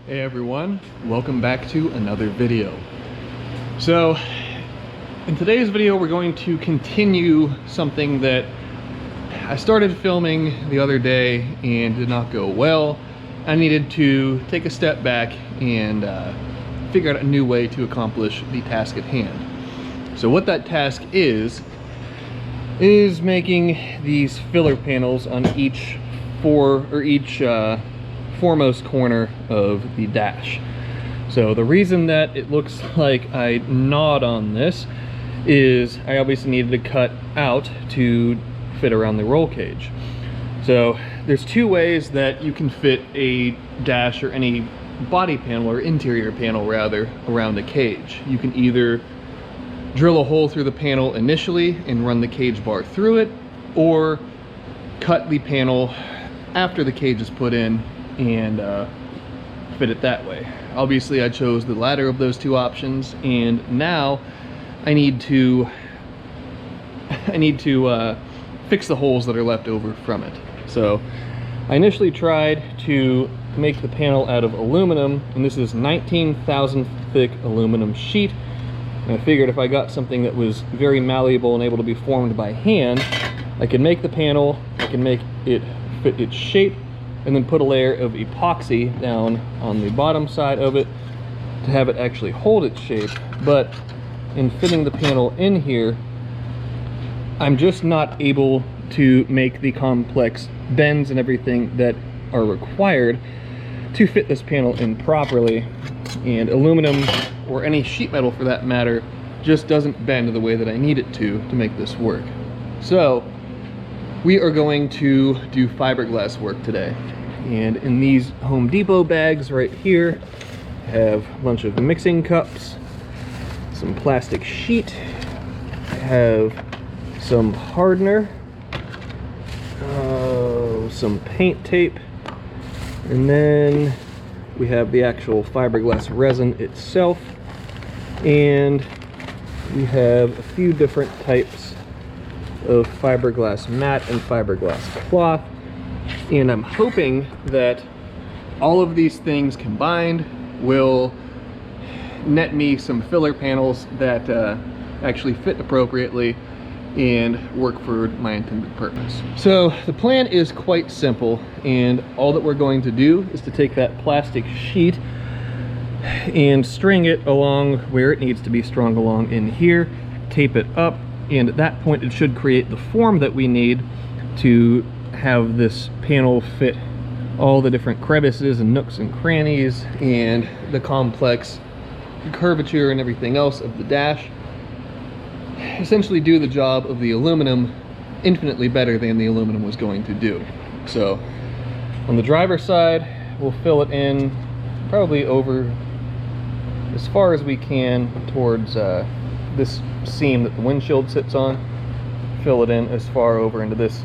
Hey everyone, welcome back to another video. So in today's video we're going to continue something that I started filming the other day and did not go well. I needed to take a step back and figure out a new way to accomplish the task at hand. So what that task is making these filler panels on each foremost corner of the dash. So the reason that it looks like I gnawed on this is I obviously needed to cut out to fit around the roll cage. So there's two ways that you can fit a dash or any body panel or interior panel rather around a cage. You can either drill a hole through the panel initially and run the cage bar through it, or cut the panel after the cage is put in and fit it that way. Obviously I chose the latter of those two options, and now I need to fix the holes that are left over from it. So I initially tried to make the panel out of aluminum, and this is 19,000 thick aluminum sheet, and I figured if I got something that was very malleable and able to be formed by hand, I could make the panel, I can make it fit its shape, and then put a layer of epoxy down on the bottom side of it to have it actually hold its shape. But in fitting the panel in here, I'm just not able to make the complex bends and everything that are required to fit this panel in properly. And aluminum, or any sheet metal for that matter, just doesn't bend the way that I need it to make this work. So we are going to do fiberglass work today. And in these Home Depot bags right here, I have a bunch of mixing cups, some plastic sheet, I have some hardener, some paint tape, and then we have the actual fiberglass resin itself, and we have a few different types of fiberglass mat and fiberglass cloth. And I'm hoping that all of these things combined will net me some filler panels that actually fit appropriately and work for my intended purpose. So the plan is quite simple, and all that we're going to do is to take that plastic sheet and string it along where it needs to be strung along in here, tape it up, and at that point it should create the form that we need to have this panel fit all the different crevices and nooks and crannies and the complex curvature and everything else of the dash. Essentially do the job of the aluminum infinitely better than the aluminum was going to do. So on the driver's side, we'll fill it in probably over as far as we can towards this seam that the windshield sits on. Fill it in as far over into this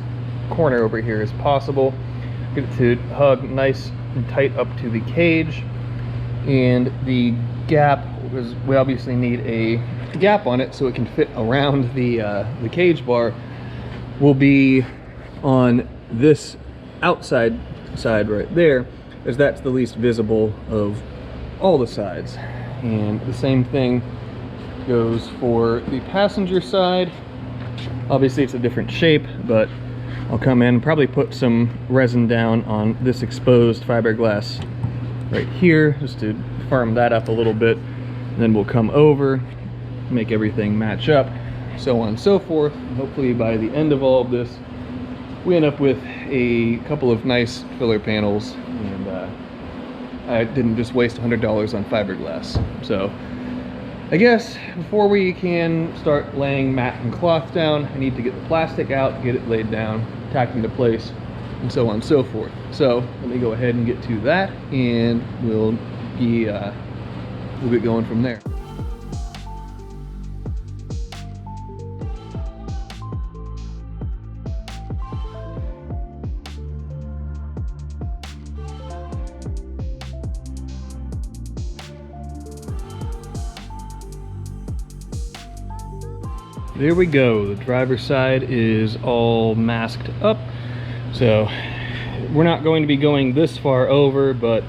corner over here as possible. Get it to hug nice and tight up to the cage, and the gap, because we obviously need a gap on it so it can fit around the cage bar, will be on this outside side right there, as that's the least visible of all the sides. And the same thing goes for the passenger side. Obviously it's a different shape, but I'll come in and probably put some resin down on this exposed fiberglass right here just to firm that up a little bit, and then we'll come over, make everything match up, so on and so forth. And hopefully by the end of all of this we end up with a couple of nice filler panels, and I didn't just waste $100 on fiberglass. So I guess before we can start laying mat and cloth down, I need to get the plastic out, get it laid down, tacked into place, and so on and so forth. So let me go ahead and get to that, and we'll get going from there. There we go, the driver's side is all masked up. So we're not going to be going this far over, but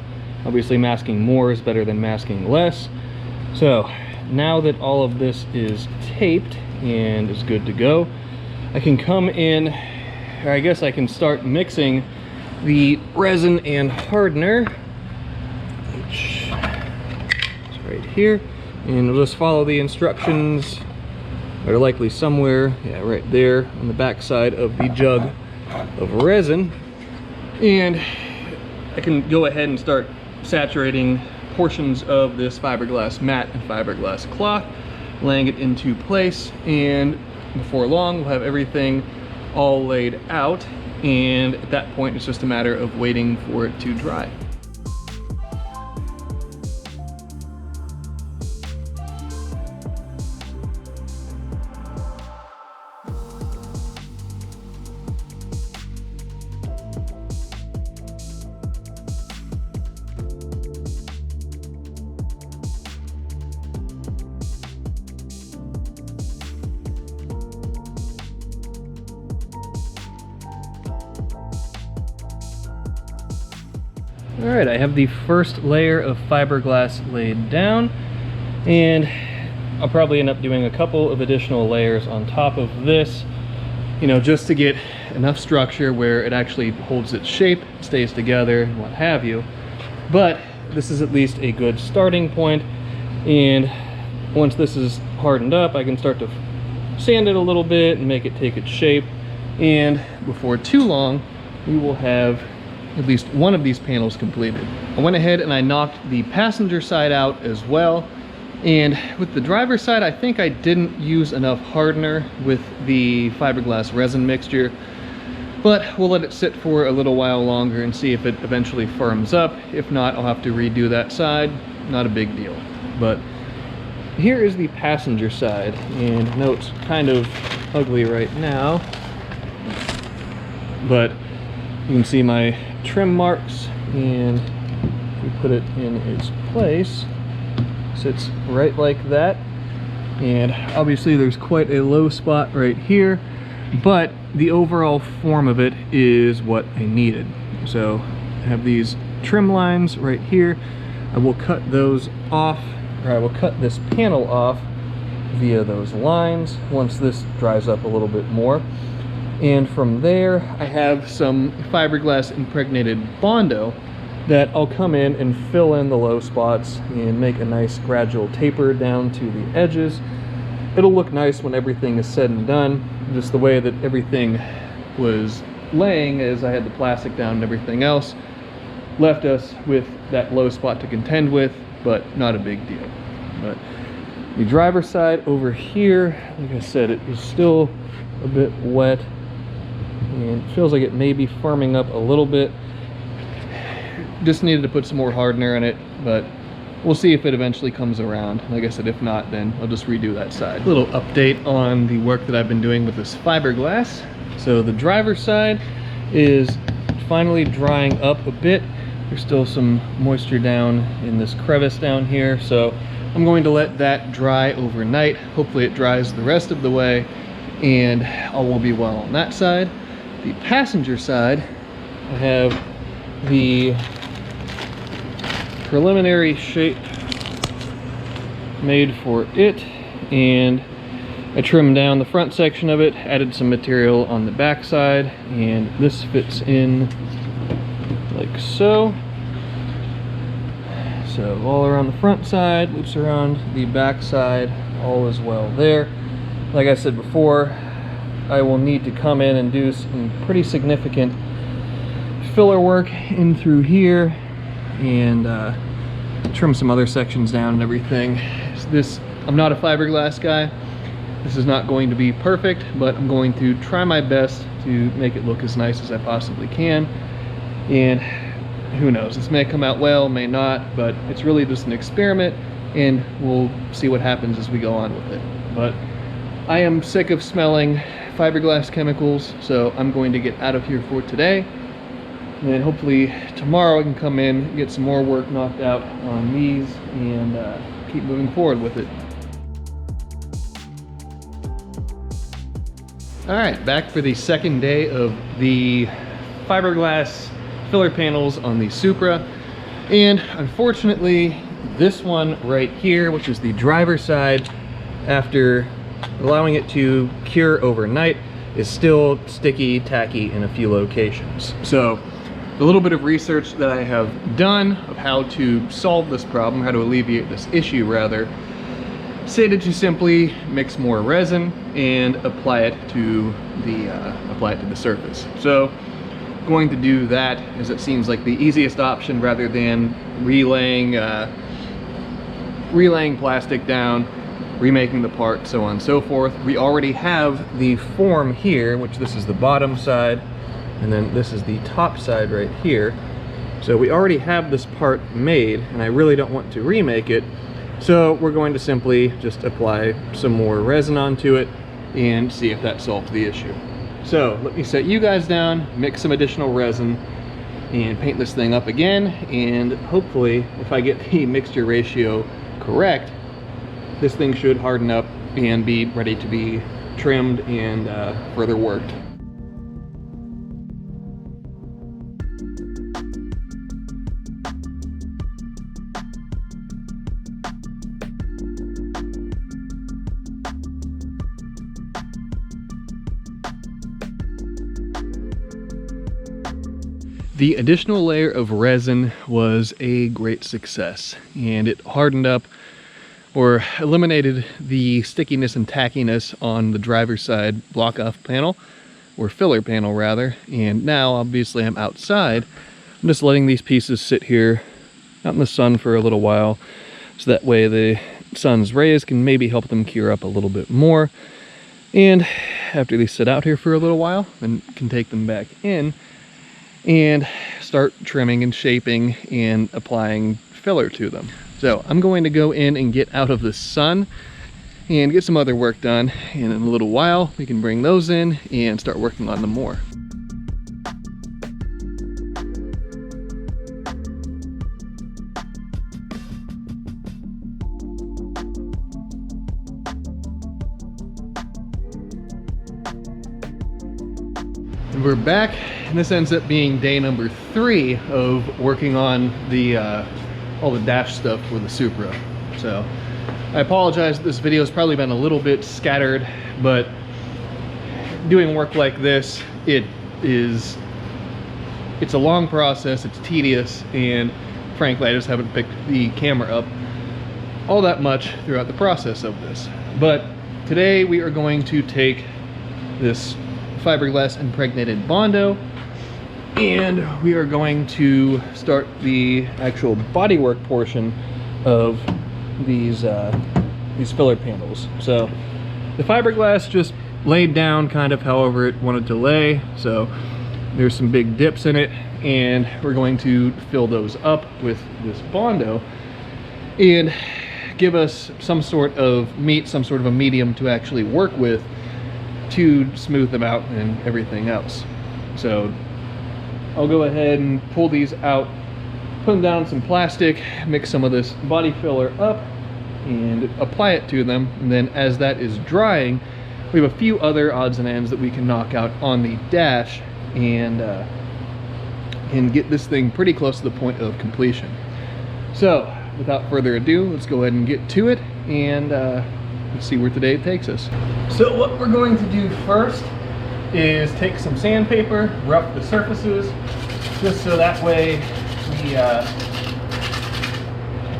Obviously masking more is better than masking less. So now that all of this is taped and is good to go, I can come in, or I guess I can start mixing the resin and hardener, which is right here, and we'll just follow the instructions. They're likely somewhere, yeah, right there on the back side of the jug of resin. And I can go ahead and start saturating portions of this fiberglass mat and fiberglass cloth, laying it into place, and before long we'll have everything all laid out, and at that point it's just a matter of waiting for it to dry. All right, I have the first layer of fiberglass laid down, and I'll probably end up doing a couple of additional layers on top of this, you know, just to get enough structure where it actually holds its shape, stays together, and what have you. But this is at least a good starting point, and once this is hardened up, I can start to sand it a little bit and make it take its shape, and before too long, we will have at least one of these panels completed. I went ahead and I knocked the passenger side out as well, and with the driver's side I think I didn't use enough hardener with the fiberglass resin mixture, but we'll let it sit for a little while longer and see if it eventually firms up. If not, I'll have to redo that side. Not a big deal. But here is the passenger side, and I know it's kind of ugly right now, but you can see my trim marks, and if we put it in its place, it sits right like that. And obviously there's quite a low spot right here, but the overall form of it is what I needed. So I have these trim lines right here. I will cut those off, or I will cut this panel off via those lines once this dries up a little bit more. And from there, I have some fiberglass impregnated Bondo that I'll come in and fill in the low spots and make a nice gradual taper down to the edges. It'll look nice when everything is said and done. Just the way that everything was laying as I had the plastic down and everything else left us with that low spot to contend with, but not a big deal. But the driver's side over here, like I said, it is still a bit wet, and it feels like it may be firming up a little bit. Just needed to put some more hardener in it, but we'll see if it eventually comes around. Like I said, if not, then I'll just redo that side. A little update on the work that I've been doing with this fiberglass. So the driver's side is finally drying up a bit. There's still some moisture down in this crevice down here, so I'm going to let that dry overnight. Hopefully it dries the rest of the way, and all will be well on that side. The passenger side, I have the preliminary shape made for it, and I trimmed down the front section of it, added some material on the back side, and this fits in like so. So all around the front side, loops around the back side, all is well there. Like I said before, I will need to come in and do some pretty significant filler work in through here, and trim some other sections down and everything. I'm not a fiberglass guy. This is not going to be perfect, but I'm going to try my best to make it look as nice as I possibly can. And who knows, this may come out well, may not, but it's really just an experiment, and we'll see what happens as we go on with it. But I am sick of smelling fiberglass chemicals, so I'm going to get out of here for today. And then hopefully tomorrow I can come in, get some more work knocked out on these, and keep moving forward with it. All right, back for the second day of the fiberglass filler panels on the Supra. And unfortunately, this one right here, which is the driver's side, after allowing it to cure overnight, is still sticky, tacky in a few locations. So a little bit of research that I have done of how to solve this problem, how to alleviate this issue rather, stated to simply mix more resin and apply it to the surface. So going to do that, as it seems like the easiest option, rather than relaying plastic down, remaking the part, so on and so forth. We already have the form here, which this is the bottom side, and then this is the top side right here. So we already have this part made, and I really don't want to remake it. So we're going to simply just apply some more resin onto it and see if that solves the issue. So let me set you guys down, mix some additional resin, and paint this thing up again. And hopefully, if I get the mixture ratio correct, this thing should harden up and be ready to be trimmed and further worked. The additional layer of resin was a great success, and it hardened up or eliminated the stickiness and tackiness on the driver's side block-off panel, or filler panel rather. And now obviously I'm outside. I'm just letting these pieces sit here out in the sun for a little while, so that way the sun's rays can maybe help them cure up a little bit more. And after they sit out here for a little while, then can take them back in and start trimming and shaping and applying filler to them. So I'm going to go in and get out of the sun and get some other work done, and in a little while we can bring those in and start working on them more. And we're back, and this ends up being day number 3 of working on the all the dash stuff with the Supra. So I apologize, this video has probably been a little bit scattered, but doing work like this, it's a long process, it's tedious, and frankly I just haven't picked the camera up all that much throughout the process of this. But today we are going to take this fiberglass impregnated Bondo, and we are going to start the actual bodywork portion of these filler panels. So the fiberglass just laid down kind of however it wanted to lay, so there's some big dips in it, and we're going to fill those up with this Bondo and give us some sort of meat, some sort of a medium to actually work with to smooth them out and everything else. So I'll go ahead and pull these out, put them down in some plastic, mix some of this body filler up, and apply it to them. And then as that is drying, we have a few other odds and ends that we can knock out on the dash and get this thing pretty close to the point of completion. So without further ado, let's go ahead and get to it and let's see where today takes us. So what we're going to do first is take some sandpaper, rough the surfaces, just so that way we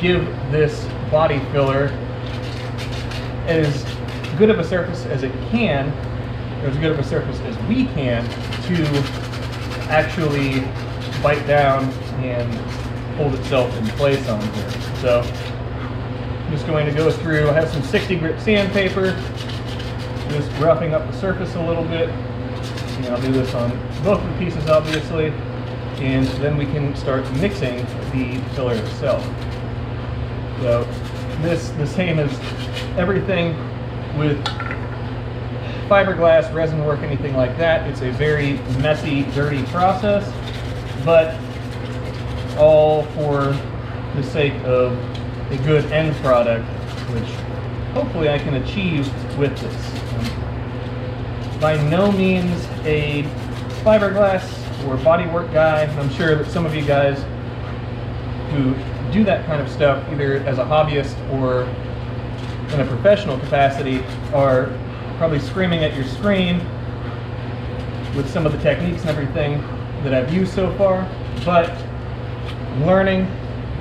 give this body filler as good of a surface as it can, or as good of a surface as we can, to actually bite down and hold itself in place on here. So I'm just going to go through, I have some 60 grit sandpaper, just roughing up the surface a little bit. And I'll do this on both of the pieces obviously, and then we can start mixing the filler itself. So this, the same as everything with fiberglass, resin work, anything like that, it's a very messy, dirty process, but all for the sake of a good end product, which hopefully I can achieve with this. By no means a fiberglass or bodywork guy. I'm sure that some of you guys who do that kind of stuff, either as a hobbyist or in a professional capacity, are probably screaming at your screen with some of the techniques and everything that I've used so far. But I'm learning,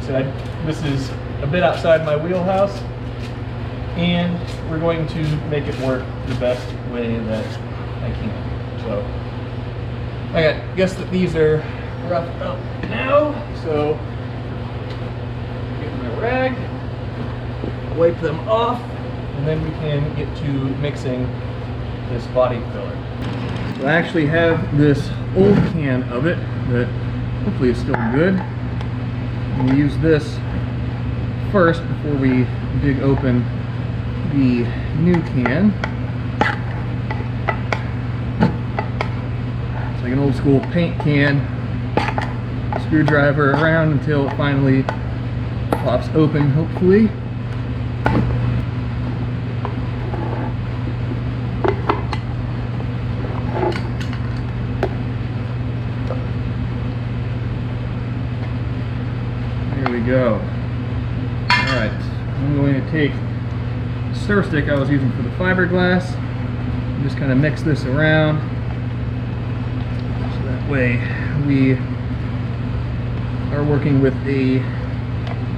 so this is a bit outside my wheelhouse, and we're going to make it work the best way that I can. So I guess that these are roughed up now, so get my rag, wipe them off, and then we can get to mixing this body filler. So I actually have this old can of it that hopefully is still good. And we use this first before we dig open the new can. It's like an old school paint can. Screwdriver around until it finally pops open, hopefully. There we go. Alright, I'm going to take the stir stick I was using for the fiberglass and just kind of mix this around so that way we are working with a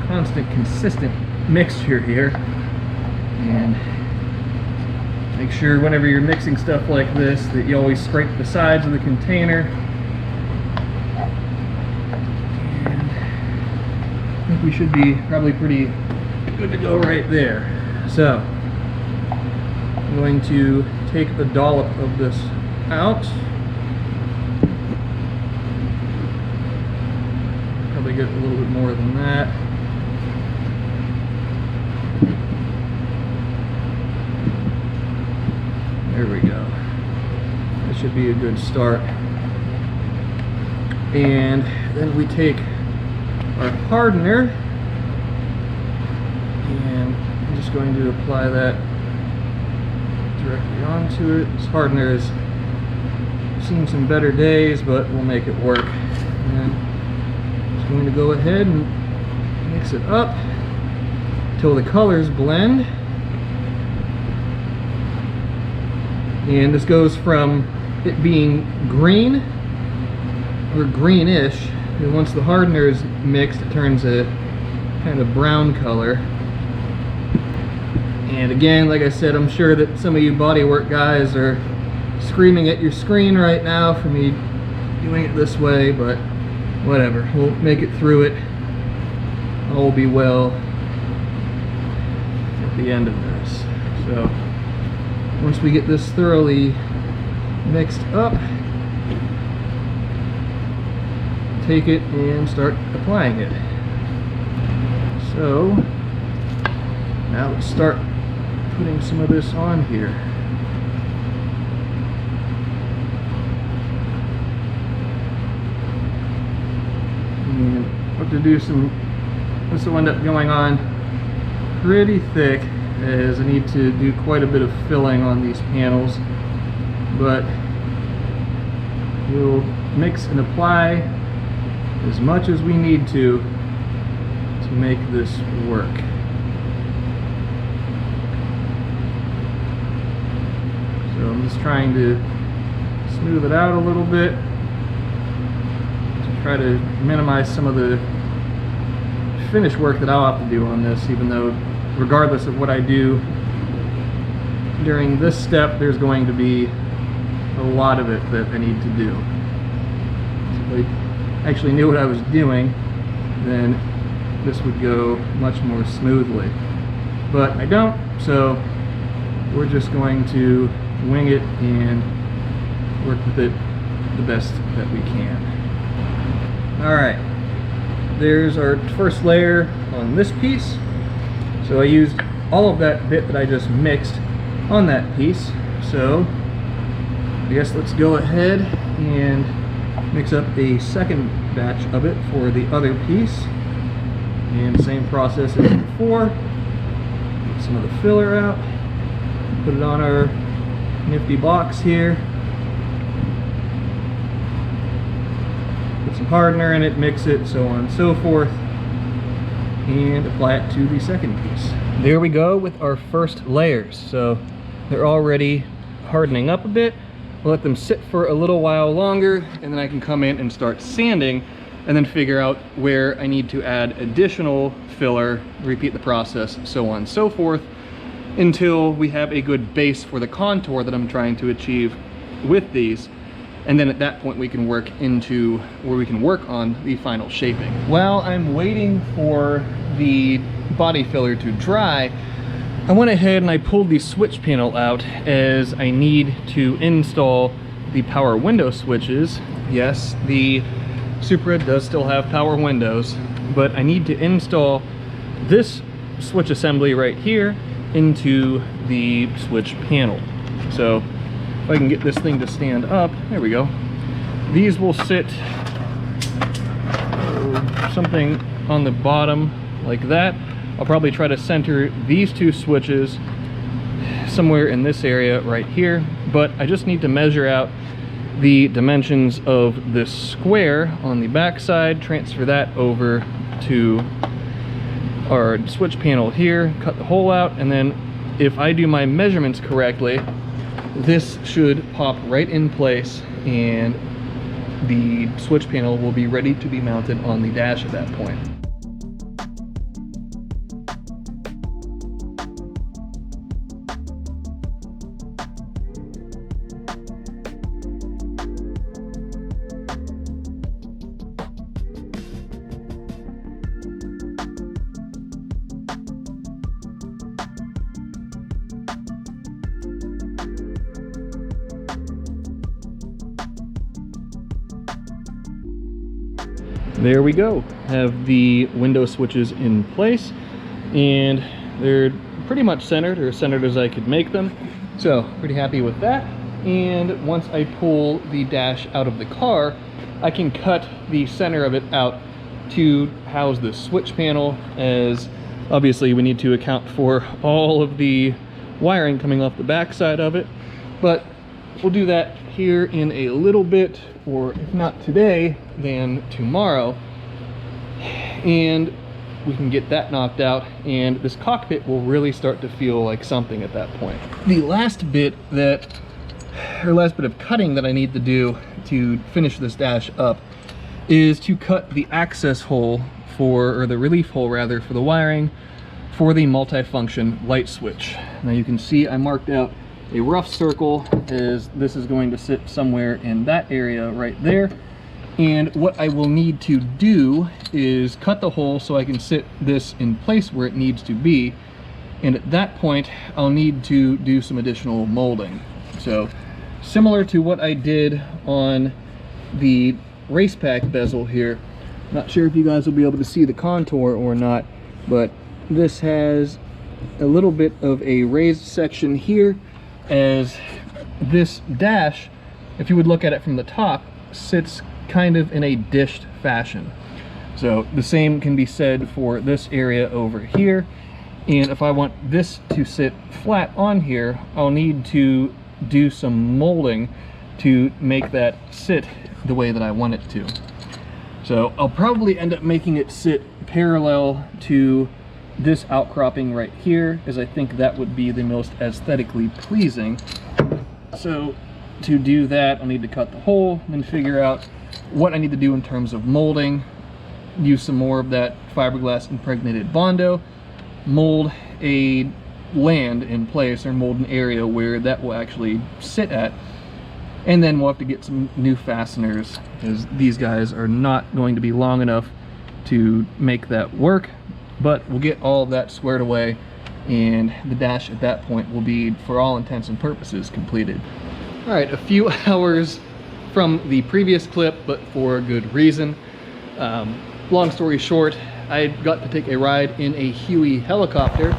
constant, consistent mixture here. And make sure whenever you're mixing stuff like this that you always scrape the sides of the container. And I think we should be probably pretty good to go right there. So I'm going to take a dollop of this out. Probably get a little bit more than that. There we go. That should be a good start. And then we take our hardener, and I'm just going to apply that directly onto it. This hardener has seen some better days, but we'll make it work. And I'm just going to go ahead and mix it up until the colors blend. And this goes from it being green or greenish, and once the hardener is mixed, it turns a kind of brown color. And again, like I said, I'm sure that some of you bodywork guys are screaming at your screen right now for me doing it this way, but whatever, we'll make it through it. All will be well at the end of this. So once we get this thoroughly mixed up, take it and start applying it. So now let's start putting some of this on here. And what to do this will end up going on pretty thick, as I need to do quite a bit of filling on these panels, but we'll mix and apply as much as we need to make this work. So I'm just trying to smooth it out a little bit to try to minimize some of the finish work that I'll have to do on this, even though regardless of what I do during this step, there's going to be a lot of it that I need to do. So if I actually knew what I was doing, then this would go much more smoothly. But I don't, so we're just going to wing it and work with it the best that we can. Alright, there's our first layer on this piece. So I used all of that bit that I just mixed on that piece. So I guess let's go ahead and mix up a second batch of it for the other piece. And same process as before. Get some of the filler out. Put it on our nifty box here. Put some hardener in it, mix it, so on and so forth. and apply it to the second piece. There we go with our first layers. So they're already hardening up a bit. We'll let them sit for a little while longer, and then I can come in and start sanding and then figure out where I need to add additional filler, repeat the process, so on and so forth, until we have a good base for the contour that I'm trying to achieve with these. And then at that point we can work into where we can work on the final shaping. While I'm waiting for the body filler to dry, I went ahead and I pulled the switch panel out, as I need to install the power window switches. Yes, the Supra does still have power windows, but I need to install this switch assembly right here into the switch panel. So if I can get this thing to stand up, there we go. These will sit something on the bottom like that. I'll probably try to center these two switches somewhere in this area right here, but I just need to measure out the dimensions of this square on the back side, transfer that over to our switch panel here, cut the hole out, and then if I do my measurements correctly, this should pop right in place and the switch panel will be ready to be mounted on the dash at that point. There we go. Have the window switches in place, and they're pretty much centered, or centered as I could make them. So pretty happy with that. And once I pull the dash out of the car, I can cut the center of it out to house the switch panel, as obviously we need to account for all of the wiring coming off the back side of it. But we'll do that here in a little bit, or if not today, then tomorrow, and we can get that knocked out, and this cockpit will really start to feel like something at that point. The last bit of cutting that I need to do to finish this dash up is to cut the access hole or the relief hole rather, for the wiring for the multifunction light switch. Now you can see I marked out a rough circle, as this is going to sit somewhere in that area right there. And what I will need to do is cut the hole so I can sit this in place where it needs to be. And at that point, I'll need to do some additional molding. So similar to what I did on the race pack bezel here, not sure if you guys will be able to see the contour or not, but this has a little bit of a raised section here, as this dash, if you would look at it from the top, sits kind of in a dished fashion. So the same can be said for this area over here. And if I want this to sit flat on here, I'll need to do some molding to make that sit the way that I want it to. So I'll probably end up making it sit parallel to this outcropping right here, as I think that would be the most aesthetically pleasing. So to do that, I'll need to cut the hole, then figure out what I need to do in terms of molding, use some more of that fiberglass impregnated Bondo, mold a land in place, or mold an area where that will actually sit at, and then we'll have to get some new fasteners, because these guys are not going to be long enough to make that work. But we'll get all of that squared away, and the dash at that point will be, for all intents and purposes, completed. All right, a few hours from the previous clip, but for good reason. Long story short, I got to take a ride in a Huey helicopter.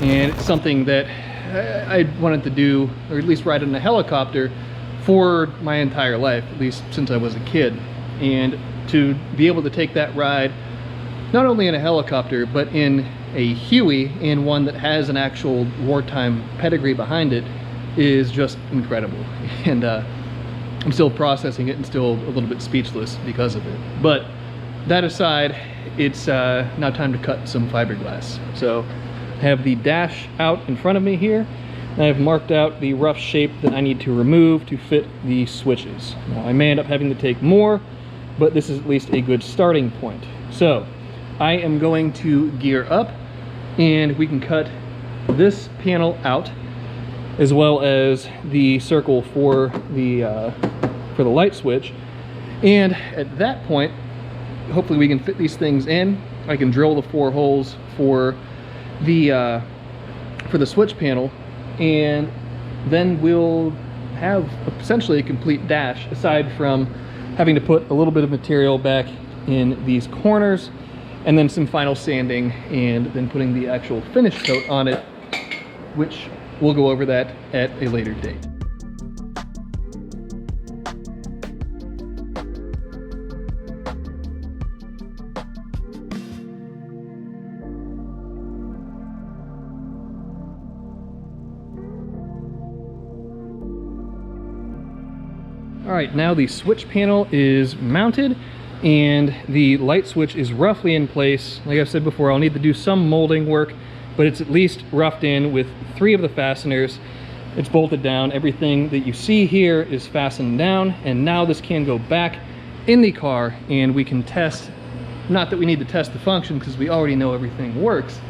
and it's something that I wanted to do, or at least ride in a helicopter for my entire life, at least since I was a kid. And to be able to take that ride, not only in a helicopter, but in a Huey, and one that has an actual wartime pedigree behind it, is just incredible. And I'm still processing it and still a little bit speechless because of it. But that aside, it's now time to cut some fiberglass. So I have the dash out in front of me here, and I've marked out the rough shape that I need to remove to fit the switches. Now, I may end up having to take more, but this is at least a good starting point. So I am going to gear up, and we can cut this panel out, as well as the circle for the light switch. And at that point, hopefully we can fit these things in. I can drill the 4 holes for the switch panel, and then we'll have essentially a complete dash, aside from having to put a little bit of material back in these corners, and then some final sanding, and then putting the actual finish coat on it, which we'll go over that at a later date. All right, now the switch panel is mounted and the light switch is roughly in place. Like I've said before, I'll need to do some molding work, but it's at least roughed in with 3 of the fasteners. It's bolted down. Everything that you see here is fastened down, and now this can go back in the car and we can test. Not that we need to test the function because we already know everything works,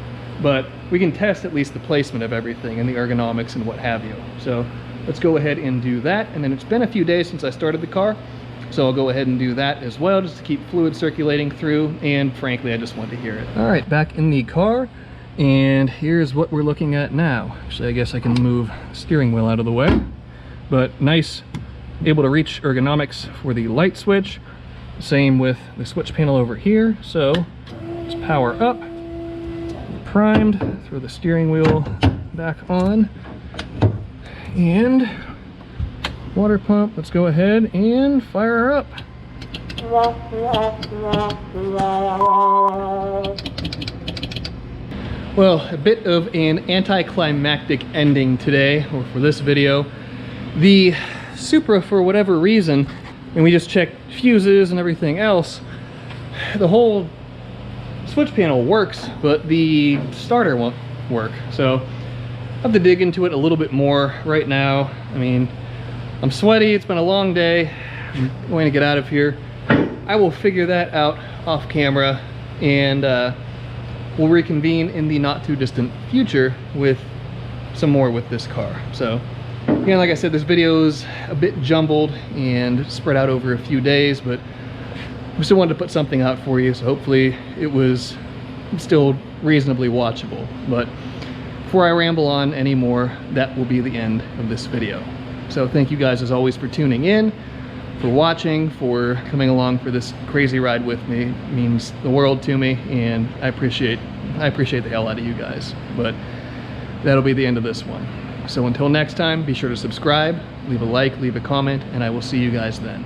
but we can test at least the placement of everything and the ergonomics and what have you. So let's go ahead and do that. And then it's been a few days since I started the car, so I'll go ahead and do that as well, just to keep fluid circulating through, and frankly, I just want to hear it. All right, back in the car, and here's what we're looking at now. Actually, I guess I can move the steering wheel out of the way, but nice, able to reach ergonomics for the light switch. Same with the switch panel over here. So just power up, primed, throw the steering wheel back on, and water pump. Let's go ahead and fire her up. Well, a bit of an anticlimactic ending today, or for this video. The Supra, for whatever reason, and we just checked fuses and everything else, the whole switch panel works, but the starter won't work. So I have to dig into it a little bit more right now. I mean, I'm sweaty, it's been a long day, I'm going to get out of here. I will figure that out off camera, and we'll reconvene in the not too distant future with some more with this car. So again, like I said, this video is a bit jumbled and spread out over a few days, but we still wanted to put something out for you, so hopefully it was still reasonably watchable. But before I ramble on anymore, that will be the end of this video. So thank you guys as always for tuning in, for watching, for coming along for this crazy ride with me. It means the world to me, and I appreciate the hell out of you guys. But that'll be the end of this one. So until next time, be sure to subscribe, leave a like, leave a comment, and I will see you guys then.